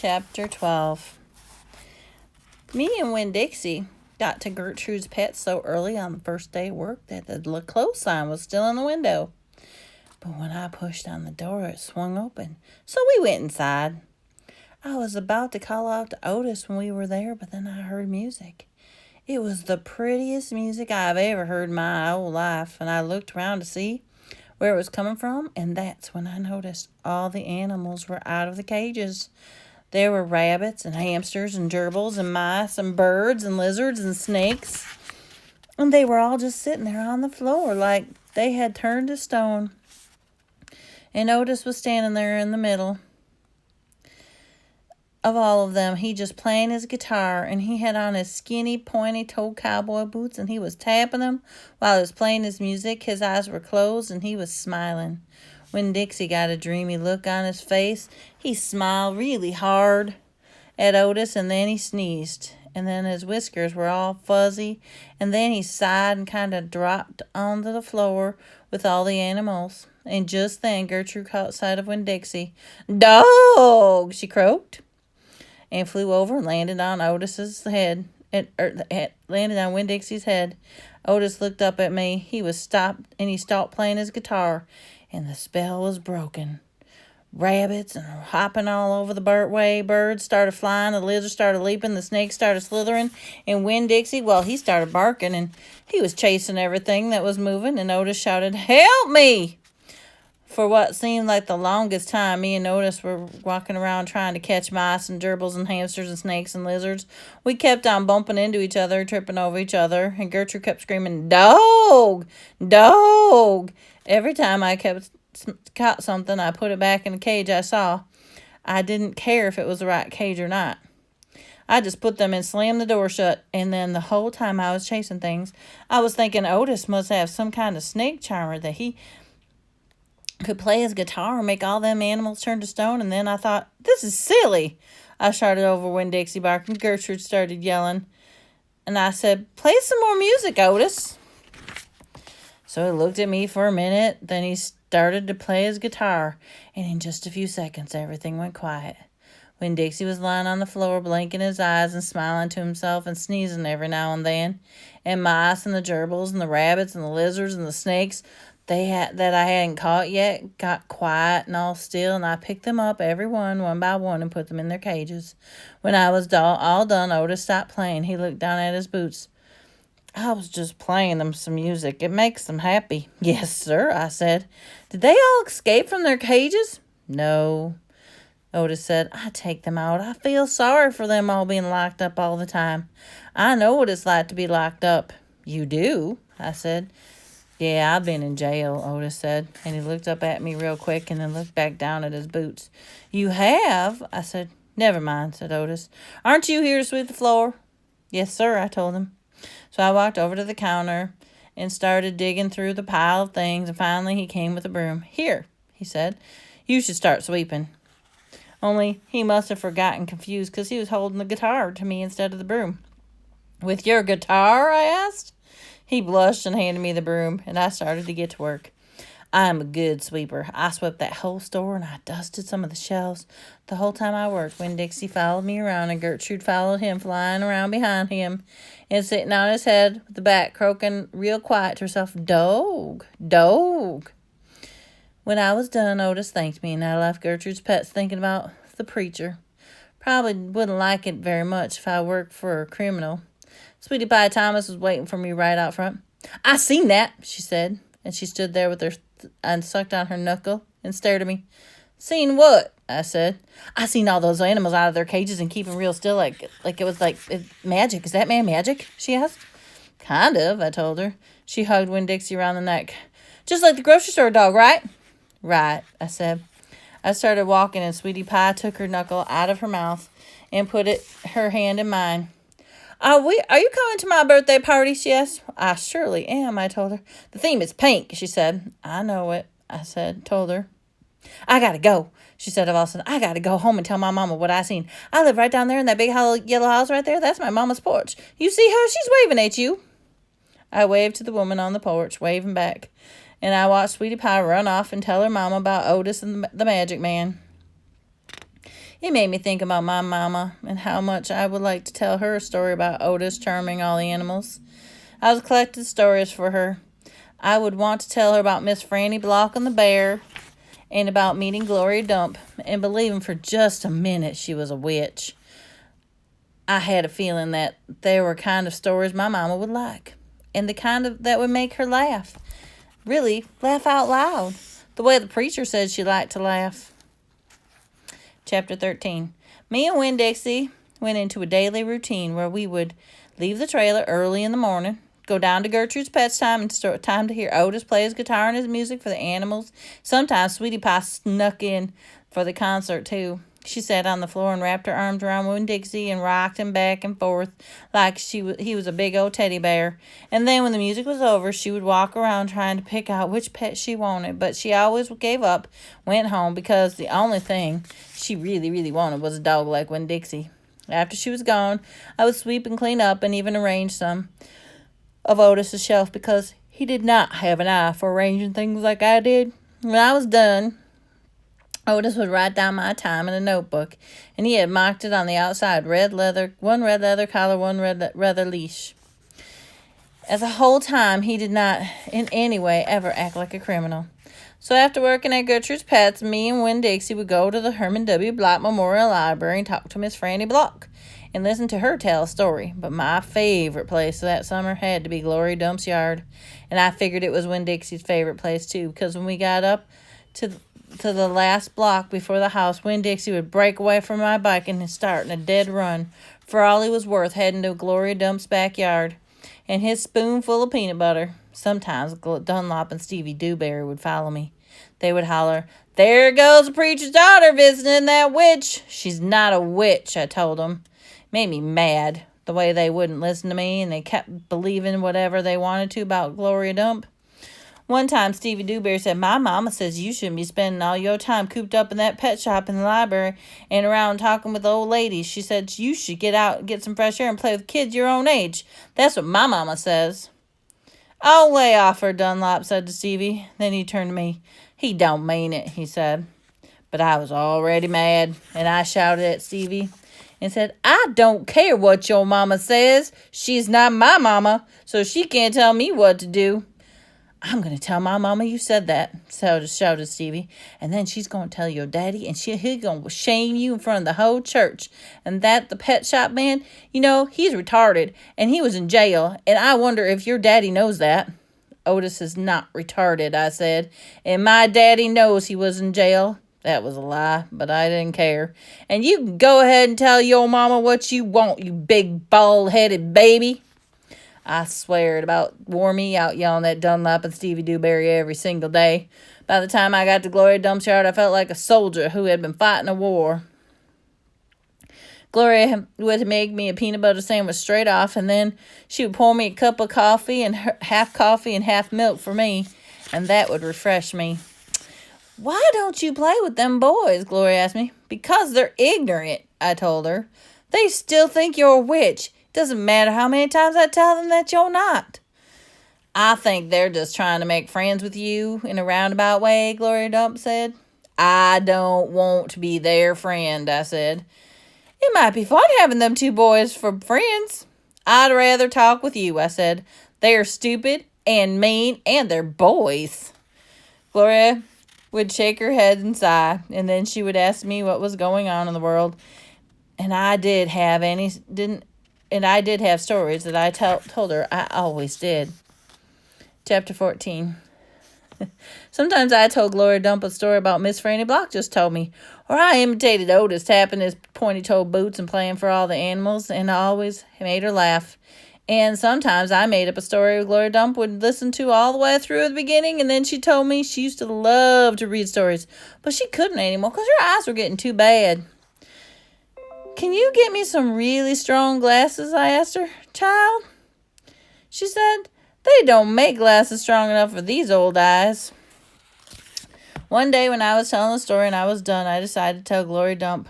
Chapter 12. Me and Winn-Dixie got to Gertrude's Pet so early on the first day of work that the close sign was still in the window. But when I pushed on the door, it swung open, so we went inside. I was about to call out to Otis when we were there, but then I heard music. It was the prettiest music I've ever heard in my whole life, and I looked around to see where it was coming from, and that's when I noticed all the animals were out of the cages. There were rabbits and hamsters and gerbils and mice and birds and lizards and snakes, and they were all just sitting there on the floor like they had turned to stone. And Otis was standing there in the middle of all of them. He just playing his guitar, and he had on his skinny, pointy-toed cowboy boots, and he was tapping them while he was playing his music. His eyes were closed, and he was smiling. When Dixie got a dreamy look on his face, he smiled really hard at Otis, and then he sneezed, and then his whiskers were all fuzzy, and then he sighed and kind of dropped onto the floor with all the animals. And just then Gertrude caught sight of Winn-Dixie. "Dog!" she croaked, and flew over and landed on Otis's head. Landed on Winn-Dixie's head. Otis looked up at me. He stopped playing his guitar, and the spell was broken. Rabbits and hopping all over the way. Birds started flying. The lizards started leaping. The snakes started slithering. And Winn-Dixie, well, he started barking, and he was chasing everything that was moving. And Otis shouted, "Help me!" For what seemed like the longest time, me and Otis were walking around trying to catch mice and gerbils and hamsters and snakes and lizards. We kept on bumping into each other, tripping over each other, and Gertrude kept screaming, "Dog! Dog!" Every time I caught something, I put it back in the cage I saw. I didn't care if it was the right cage or not. I just put them and slammed the door shut, and then the whole time I was chasing things, I was thinking Otis must have some kind of snake charmer that he could play his guitar and make all them animals turn to stone. And then I thought, this is silly. I shouted over Winn-Dixie barking. Gertrude started yelling, and I said, "Play some more music, Otis." So he looked at me for a minute, then he started to play his guitar, and in just a few seconds everything went quiet. Winn-Dixie was lying on the floor, blinking his eyes and smiling to himself and sneezing every now and then. And mice and the gerbils and the rabbits and the lizards and the snakes that I hadn't caught yet got quiet and all still, and I picked them up, every one by one, and put them in their cages. When I was all done, Otis stopped playing. He looked down at his boots. "I was just playing them some music. It makes them happy." "Yes, sir," I said. "Did they all escape from their cages?" "No," Otis said. "I take them out. I feel sorry for them all being locked up all the time. I know what it's like to be locked up." "You do?" I said. "Yeah, I've been in jail," Otis said, and he looked up at me real quick and then looked back down at his boots. "You have?" I said. "Never mind," said Otis. "Aren't you here to sweep the floor?" "Yes, sir," I told him. So I walked over to the counter and started digging through the pile of things, and finally he came with a broom. "Here," he said, "you should start sweeping." Only he must have forgotten confused, because he was holding the guitar to me instead of the broom. "With your guitar?" I asked. He blushed and handed me the broom, and I started to get to work. I'm a good sweeper. I swept that whole store, and I dusted some of the shelves. The whole time I worked, Winn-Dixie followed me around, and Gertrude followed him, flying around behind him and sitting on his head with the bat, croaking real quiet to herself, "Dog, dog." When I was done, Otis thanked me, and I left Gertrude's Pets thinking about the preacher. Probably wouldn't like it very much if I worked for a criminal. Sweetie Pie Thomas was waiting for me right out front. "I seen that," she said, and she stood there with her and sucked on her knuckle and stared at me. "Seen what?" I said. "I seen all those animals out of their cages and keeping real still like it was magic. Is that man magic?" she asked. "Kind of," I told her. She hugged Winn-Dixie around the neck. "Just like the grocery store dog, right?" "Right," I said. I started walking, and Sweetie Pie took her knuckle out of her mouth and put her hand in mine. Are you coming to my birthday party?" she asked. "I surely am," I told her. "The theme is pink," she said. "I know it," I told her. "I gotta go," she said all of a sudden. "I gotta go home and tell my mama what I seen. I live right down there in that big yellow house right there. That's my mama's porch. You see her? She's waving at you." I waved to the woman on the porch, waving back, and I watched Sweetie Pie run off and tell her mama about Otis and the magic man. It made me think about my mama and how much I would like to tell her a story about Otis charming all the animals. I was collecting stories for her. I would want to tell her about Miss Franny Block and the bear, and about meeting Gloria Dump, and believing for just a minute she was a witch. I had a feeling that they were kind of stories my mama would like, and the kind of that would make her laugh. Really, laugh out loud, the way the preacher said she liked to laugh. Chapter 13. Me and Winn-Dixie went into a daily routine where we would leave the trailer early in the morning, go down to Gertrude's Pets time and start time to hear Otis play his guitar and his music for the animals. Sometimes Sweetie Pie snuck in for the concert too. She sat on the floor and wrapped her arms around Winn-Dixie and rocked him back and forth like he was a big old teddy bear. And then when the music was over, she would walk around trying to pick out which pet she wanted. But she always gave up, went home, because the only thing she really, really wanted was a dog like Winn-Dixie. After she was gone, I would sweep and clean up and even arrange some of Otis's shelf, because he did not have an eye for arranging things like I did. When I was done, Otis would write down my time in a notebook, and he had marked it on the outside, one red leather collar, one red leather leash. As the whole time, he did not in any way ever act like a criminal. So after working at Gertrude's Pets, me and Winn-Dixie would go to the Herman W. Block Memorial Library and talk to Miss Franny Block and listen to her tell a story. But my favorite place that summer had to be Gloria Dump's yard. And I figured it was Winn-Dixie's favorite place too, because when we got up to the last block before the house, Winn-Dixie would break away from my bike and start in a dead run, for all he was worth, heading to Gloria Dump's backyard, and his spoonful of peanut butter. Sometimes Dunlop and Stevie Dewberry would follow me. They would holler, "There goes the preacher's daughter visiting that witch." "She's not a witch," I told them. It made me mad, the way they wouldn't listen to me, and they kept believing whatever they wanted to about Gloria Dump. One time, Stevie Dewberry said, "My mama says you shouldn't be spending all your time cooped up in that pet shop in the library and around talking with old ladies. She said you should get out and get some fresh air and play with kids your own age. That's what my mama says." "Oh, lay off her," Dunlop said to Stevie. Then he turned to me. "He don't mean it," he said. But I was already mad, and I shouted at Stevie and said, "I don't care what your mama says. She's not my mama, so she can't tell me what to do." "I'm going to tell my mama you said that," shouted Stevie. "And then she's going to tell your daddy, and he's going to shame you in front of the whole church. And that the pet shop man, he's retarded, and he was in jail, and I wonder if your daddy knows that." "Otis is not retarded," I said, "and my daddy knows he was in jail." That was a lie, but I didn't care. "And you can go ahead and tell your mama what you want, you big bald-headed baby." I swear it about wore me out yelling at Dunlop and Stevie Dewberry every single day. By the time I got to Gloria Dump's yard, I felt like a soldier who had been fighting a war. Gloria would make me a peanut butter sandwich straight off, and then she would pour me a cup of coffee and half milk for me, and that would refresh me. "Why don't you play with them boys?" Gloria asked me. "Because they're ignorant," I told her. "They still think you're a witch. Doesn't matter how many times I tell them that you're not." "I think they're just trying to make friends with you in a roundabout way," Gloria Dump said. "I don't want to be their friend," I said. "It might be fun having them two boys for friends." "I'd rather talk with you," I said. "They're stupid and mean, and they're boys." Gloria would shake her head and sigh, and then she would ask me what was going on in the world. And I did have stories that I told her. I always did. Chapter 14. Sometimes I told Gloria Dump a story about Miss Franny Block just told me, or I imitated Otis tapping his pointy-toed boots and playing for all the animals, and I always made her laugh. And sometimes I made up a story Gloria Dump would listen to all the way through at the beginning, and then she told me she used to love to read stories, but she couldn't anymore because her eyes were getting too bad. "Can you get me some really strong glasses?" I asked her. "Child," she said, "they don't make glasses strong enough for these old eyes." One day when I was telling the story and I was done, I decided to tell Gloria Dump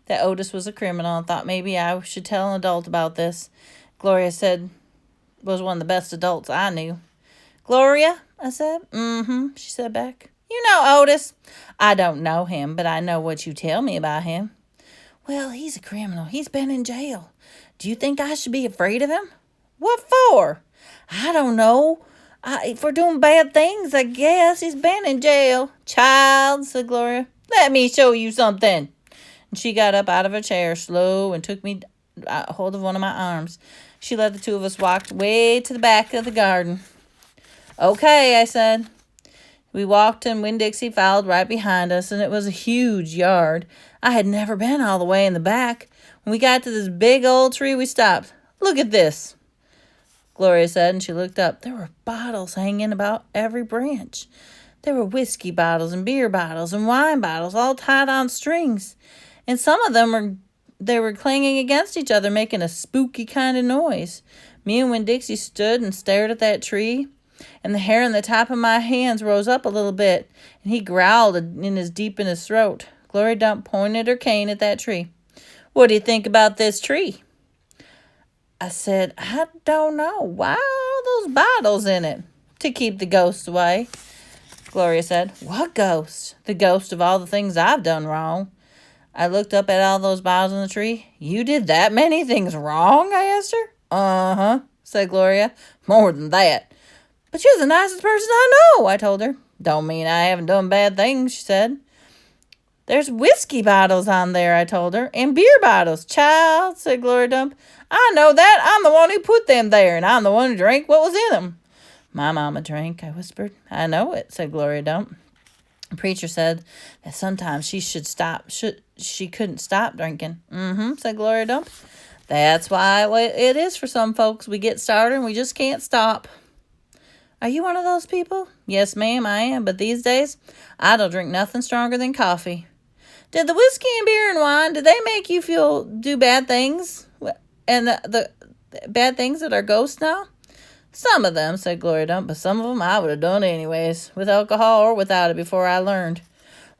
that Otis was a criminal and thought maybe I should tell an adult about this. Gloria said was one of the best adults I knew. "Gloria," I said. "Mm-hmm," she said back. "You know Otis." "I don't know him, but I know what you tell me about him." Well, he's a criminal. He's been in jail. Do you think I should be afraid of him? What for? I don't know. For doing bad things, I guess. He's been in jail. Child, said Gloria, let me show you something. And she got up out of her chair slow and took me hold of one of my arms. She let the two of us walk way to the back of the garden. Okay, I said. We walked and Winn-Dixie followed right behind us, and it was a huge yard. I had never been all the way in the back. When we got to this big old tree, we stopped. Look at this, Gloria said, and she looked up. There were bottles hanging about every branch. There were whiskey bottles and beer bottles and wine bottles all tied on strings. And some of them were clanging against each other, making a spooky kind of noise. Me and Winn-Dixie stood and stared at that tree, and the hair on the top of my hands rose up a little bit, and he growled deep in his throat. Gloria Dump pointed her cane at that tree. What do you think about this tree? I said, I don't know. Why are all those bottles in it? To keep the ghosts away. Gloria said, what ghost? The ghost of all the things I've done wrong. I looked up at all those bottles in the tree. You did that many things wrong? I asked her. Uh-huh, said Gloria. More than that. But you're the nicest person I know, I told her. Don't mean I haven't done bad things, she said. There's whiskey bottles on there, I told her, and beer bottles. Child, said Gloria Dump. I know that. I'm the one who put them there, and I'm the one who drank what was in them. My mama drank, I whispered. I know it, said Gloria Dump. The preacher said that sometimes she couldn't stop drinking. Said Gloria Dump. That's why it is for some folks. We get started and we just can't stop. Are you one of those people? Yes, ma'am, I am. But these days, I don't drink nothing stronger than coffee. Did the whiskey and beer and wine, did they make you do bad things? And the bad things that are ghosts now? Some of them, said Gloria Dump, but some of them I would have done anyways, with alcohol or without it before I learned.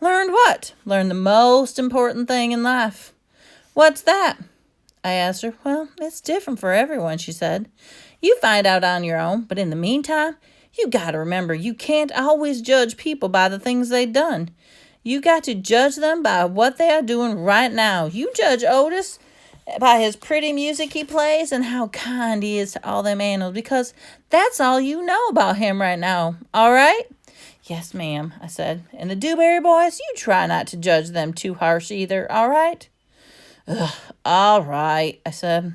Learned what? Learned the most important thing in life. What's that? I asked her. Well, it's different for everyone, she said. You find out on your own, but in the meantime, you got to remember you can't always judge people by the things they've done. You got to judge them by what they are doing right now. You judge Otis by his pretty music he plays and how kind he is to all them animals, because that's all you know about him right now. All right? Yes, ma'am, I said. And the Dewberry Boys, you try not to judge them too harsh either, all right? Ugh, all right, I said.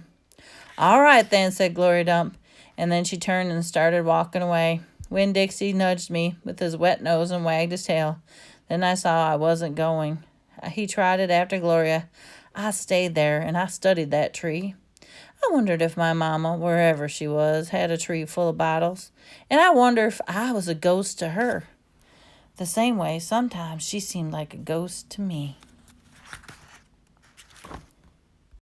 All right then, said Gloria Dump. And then she turned and started walking away. Winn-Dixie nudged me with his wet nose and wagged his tail. Then I saw I wasn't going. He trotted after Gloria. I stayed there, and I studied that tree. I wondered if my mama, wherever she was, had a tree full of bottles. And I wonder if I was a ghost to her. The same way, sometimes she seemed like a ghost to me.